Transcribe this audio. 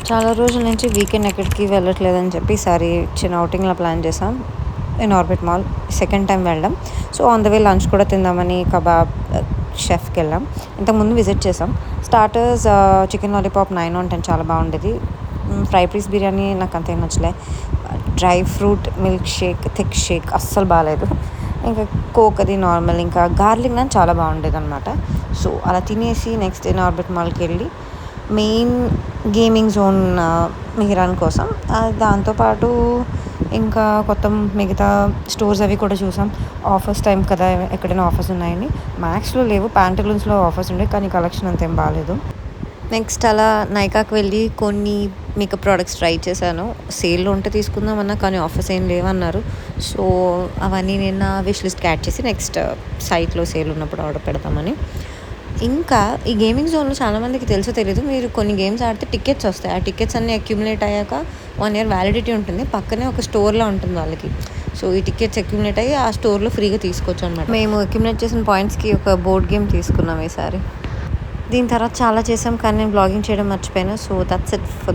చాలా రోజుల నుంచి వీకెండ్ ఎక్కడికి వెళ్ళట్లేదని చెప్పి ఈసారి చిన్న ఔటింగ్‌లా ప్లాన్ చేసాం. Inorbit mall second time వెళ్ళడం. So, on the way lunch కూడా తిందామని కబాబ్ షెఫ్‌కెళ్ళాం. ఇంతకుముందు విజిట్ చేసాం. స్టార్టర్స్ చికెన్ లాలీపాప్ 9/10 చాలా బాగుండేది. ఫ్రై పీస్ బిర్యానీ నాకు అంతేం నచ్చలే. Dry fruit milk shake, thick shake అస్సలు బాలేదు. ఇంకా కోక్ అది నార్మల్. ఇంకా గార్లిక్ నాన్ చాలా బాగుండేదనమాట. సో, అలా తినేసి నెక్స్ట్ ఇన్ ఆర్బిట్ మాల్‌కెళ్ళి మెయిన్ గేమింగ్ జోన్ మిహిరాన్ కోసం దాంతోపాటు ఇంకా కొత్త మిగతా స్టోర్స్ అవి కూడా చూసాం. ఆఫర్స్ టైం కదా, ఎక్కడైనా ఆఫర్స్ ఉన్నాయని. మ్యాక్స్‌లో లేవు, ప్యాంటలూన్స్‌లో ఆఫర్స్ ఉండే కానీ కలెక్షన్ అంతేం బాలేదు. నెక్స్ట్ అలా నైకాకి వెళ్ళి కొన్ని మేకప్ ప్రోడక్ట్స్ ట్రై చేశాను. సేల్‌లో ఉంటే తీసుకుందామన్నా కానీ ఆఫర్స్ ఏం లేవన్నారు. సో, అవన్నీ నేను నా విష్ లిస్ట్‌కి యాడ్ చేసి నెక్స్ట్ సైట్‌లో సేల్ ఉన్నప్పుడు ఆర్డర్ పెడదామని. ఇంకా ఈ గేమింగ్ జోన్‌లో చాలామందికి తెలుసో తెలీదో, మీరు కొన్ని గేమ్స్ ఆడితే టికెట్స్ వస్తాయి. ఆ టికెట్స్ అన్నీ అక్యుములేట్ అయ్యాక 1 ఇయర్ వ్యాలిడిటీ ఉంటుంది. పక్కనే ఒక స్టోర్‌లా ఉంటుంది వాళ్ళకి. సో, ఈ టికెట్స్ అక్యుములేట్ అయ్యి ఆ స్టోర్‌లో ఫ్రీగా తీసుకోవచ్చనమాట. మేము అక్యుములేట్ చేసిన పాయింట్స్‌కి ఒక బోర్డ్ గేమ్ తీసుకున్నాం ఈసారి. దీని తర్వాత చాలా చేసాం కానీ నేను వ్లాగింగ్ చేయడం మర్చిపోయాను. So, that's it for